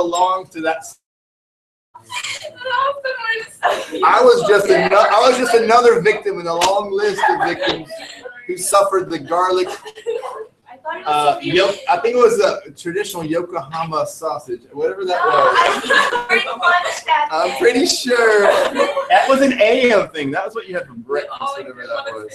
belong to that. I was just another victim in a long list of victims who suffered the garlic. I think it was a traditional Yokohama sausage, whatever that was. I'm pretty sure that was an AM thing. That was what you had for breakfast, whatever that was.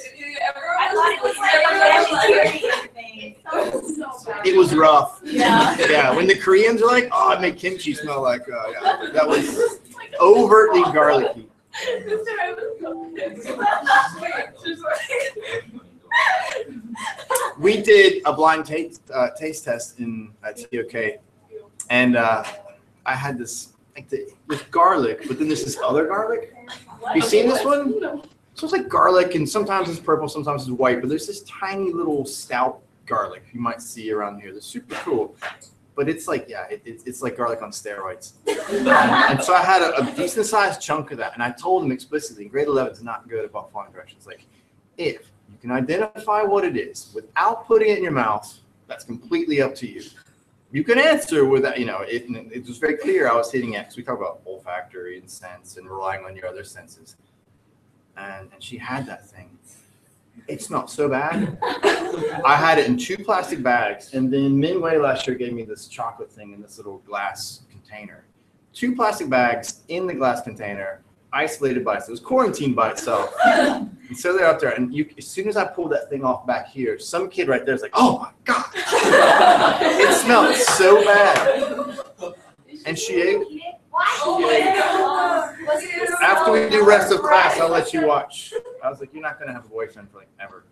It was rough. Yeah, when the Koreans are like, "Oh, I make kimchi smell like," yeah, that was overtly garlicky. We did a blind taste test in TOK, and I had this with garlic, but then there's this other garlic. You seen this one? So it's like garlic, and sometimes it's purple, sometimes it's white, but there's this tiny little stout garlic you might see around here. That's super cool. But it's like, yeah, it's like garlic on steroids. And so I had a decent sized chunk of that, and I told him explicitly, grade 11 is not good about following directions. Like, if you can identify what it is without putting it in your mouth, that's completely up to you. You can answer with that, it was very clear I was hitting X. We talk about olfactory and sense and relying on your other senses. And she had that thing. It smelled so bad. I had it in 2 plastic bags, and then Minway last year gave me this chocolate thing in this little glass container. 2 plastic bags in the glass container, isolated by itself. It was quarantined by itself. And so they're up there, and as soon as I pulled that thing off back here, some kid right there is like, "Oh my God." It smelled so bad. And she ate. After we do rest of class, I'll let you watch. I was like, "You're not gonna have a boyfriend for like ever."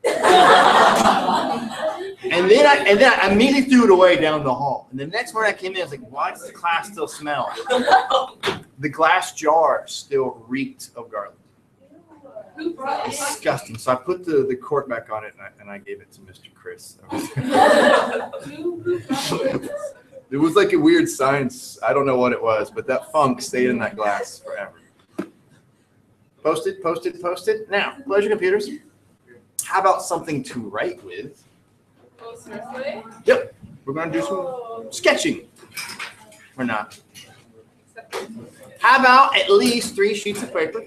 And then I immediately threw it away down the hall. And the next morning I came in, I was like, "Why does the class still smell?" The glass jar still reeked of garlic. Disgusting. So I put the cork back on it, and I gave it to Mr. Chris. It was like a weird science. I don't know what it was, but that funk stayed in that glass forever. Posted. Now, close your computers. How about something to write with? Oh, seriously? Yep. We're going to do some sketching. Or not. How about at least 3 sheets of paper?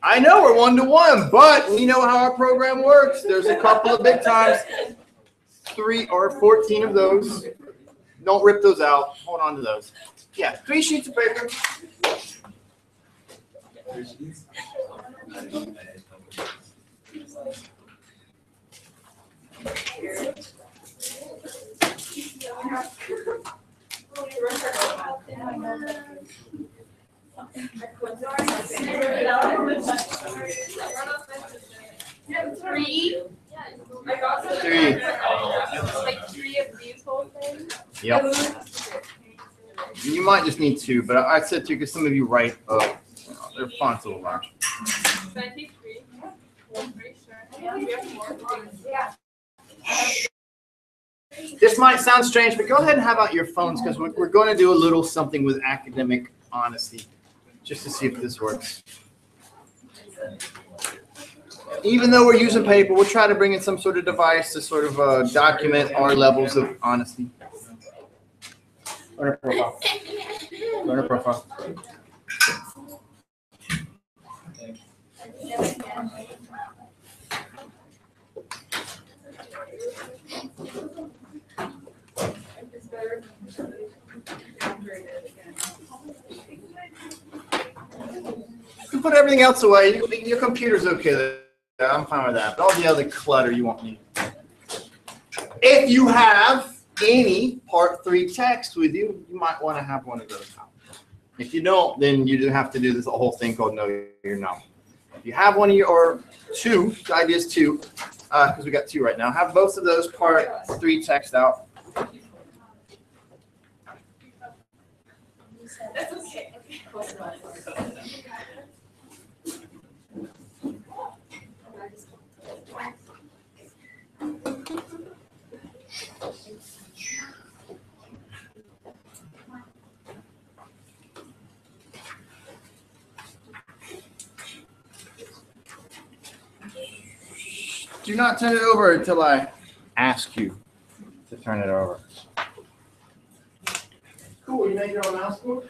I know we're 1-to-1, but we know how our program works. There's a couple of big times. 3 or 14 of those. Don't rip those out. Hold on to those. Yeah, 3 sheets of paper. Three. Like 3 of these whole things? Yep. You might just need 2, but I said 2 because some of you write, their font's a little large. Can I take 3? I'm pretty sure. We have more. Yeah. This might sound strange, but go ahead and have out your phones because we're going to do a little something with academic honesty just to see if this works. Even though we're using paper, we'll try to bring in some sort of device to sort of document our levels of honesty. Learner profile. Learner profile. You can put everything else away. Your computer's okay there. I'm fine with that. But all the other clutter you won't need. If you have any Part 3 text with you, you might want to have one of those out. If you don't, then you do have to do this whole thing called Know Your Know. If you have one of your, or 2, the idea is 2, because we got 2 right now, have both of those Part 3 text out. That's okay. Do not turn it over until I ask you to turn it over. Cool. You make your own mouse board?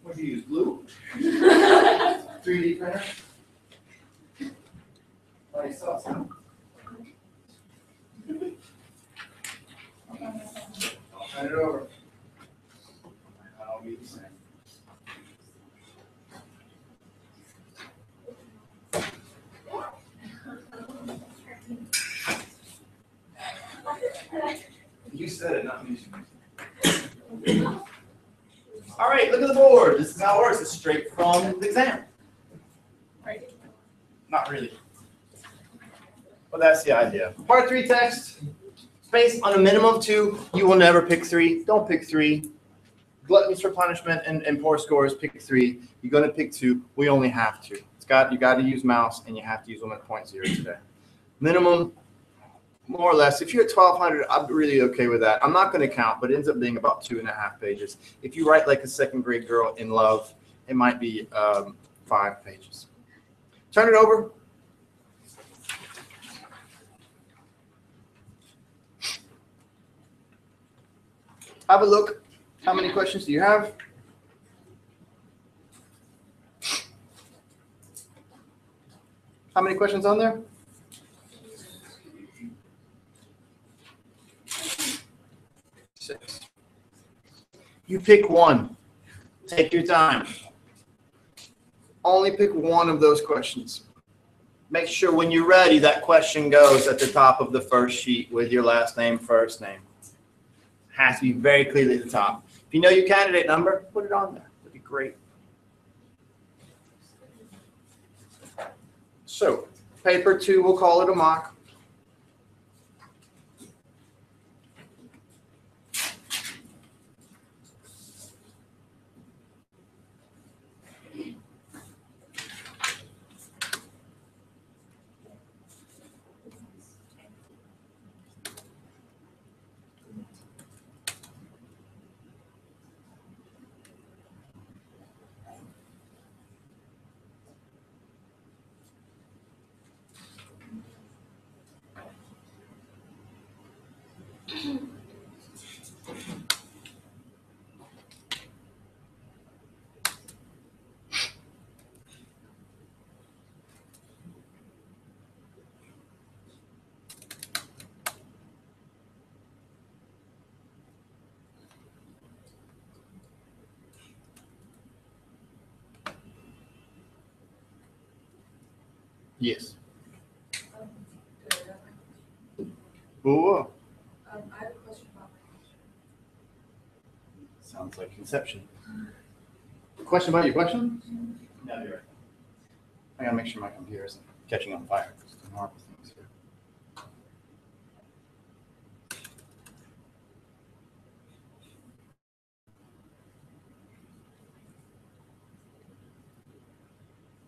What do you use? Glue? 3D printer? Nice sauce, huh? I'll turn it over. I'll be the same. You said it, not me. All right, look at the board. This is how it works. It's straight from the exam. Right. Not really. But that's the idea. Part 3 text. Space on a minimum of 2. You will never pick 3. Don't pick 3. Gluttons for punishment and poor scores, pick 3. You're going to pick 2. We only have 2. You got to use mouse, and you have to use them at 0.0 today. Minimum, more or less. If you're at 1200, I'm really okay with that. I'm not going to count, but it ends up being about 2.5 pages. If you write like a second grade girl in love, it might be 5 pages. Turn it over. Have a look. How many questions do you have? How many questions on there? 6. You pick one. Take your time. Only pick one of those questions. Make sure when you're ready, that question goes at the top of the first sheet with your last name, first name. Has to be very clearly at the top. If you know your candidate number, put it on there. That'd be great. So, paper 2, we'll call it a mock. Yes. Whoa. I have a question about my question. Sounds like conception. Question about your question? No, you're right. I gotta make sure my computer isn't catching on fire. There's some horrible things here.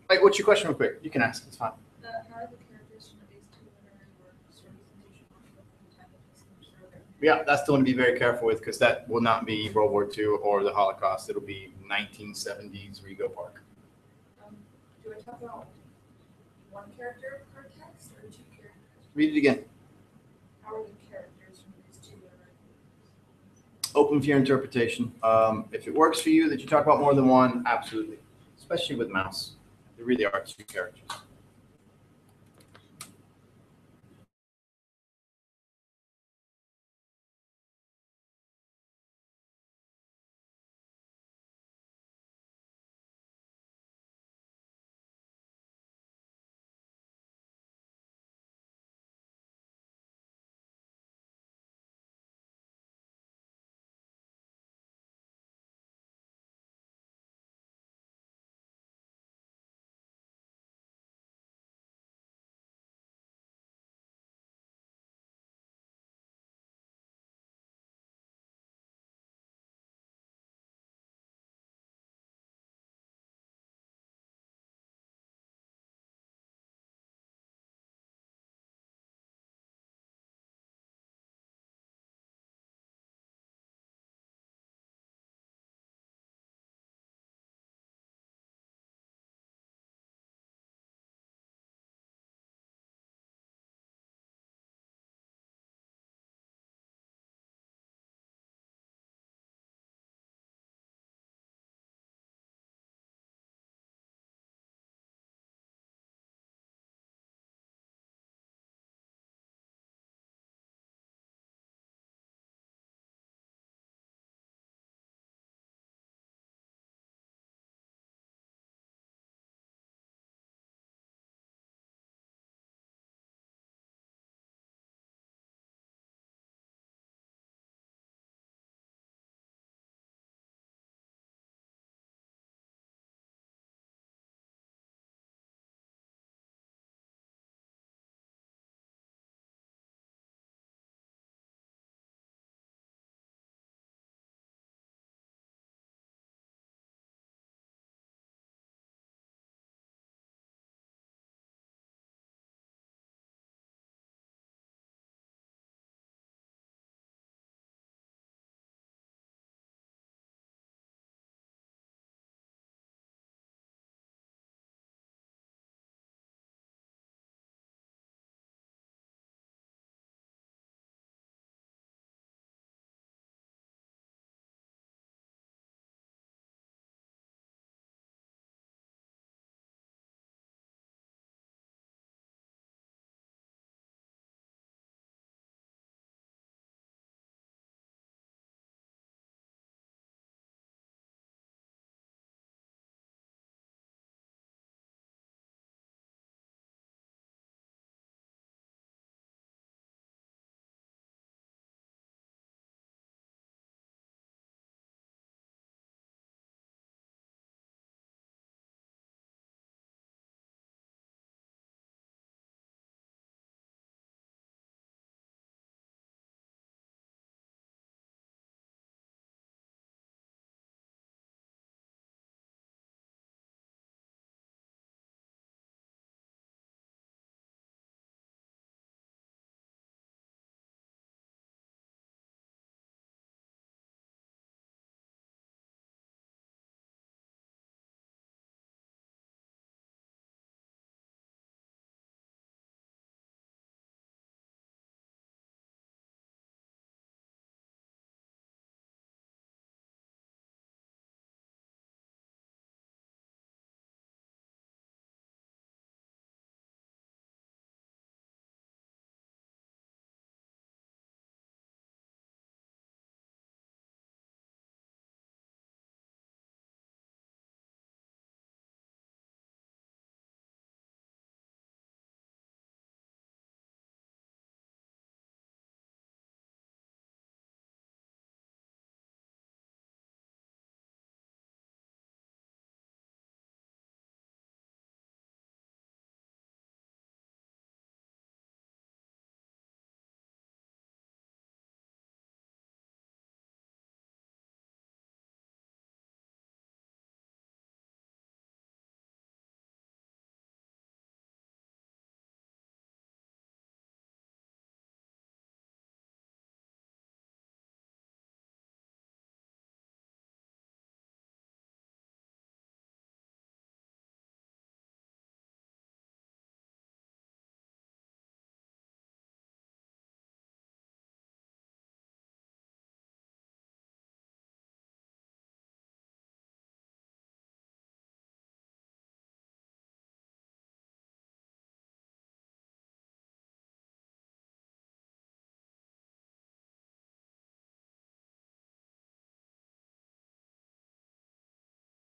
Like, what's your question, real quick? You can ask. It's fine. How are the characters from these 2 literary works representation of the time of this survey? Yeah, that's the one to be very careful with because that will not be World War II or the Holocaust. It'll be 1970s Rego Park. Do I talk about one character per text or 2 characters? Read it again. How are the characters from these 2 literary works? Open for your interpretation. If it works for you that you talk about more than one, absolutely. Especially with mouse. They really are 2 characters.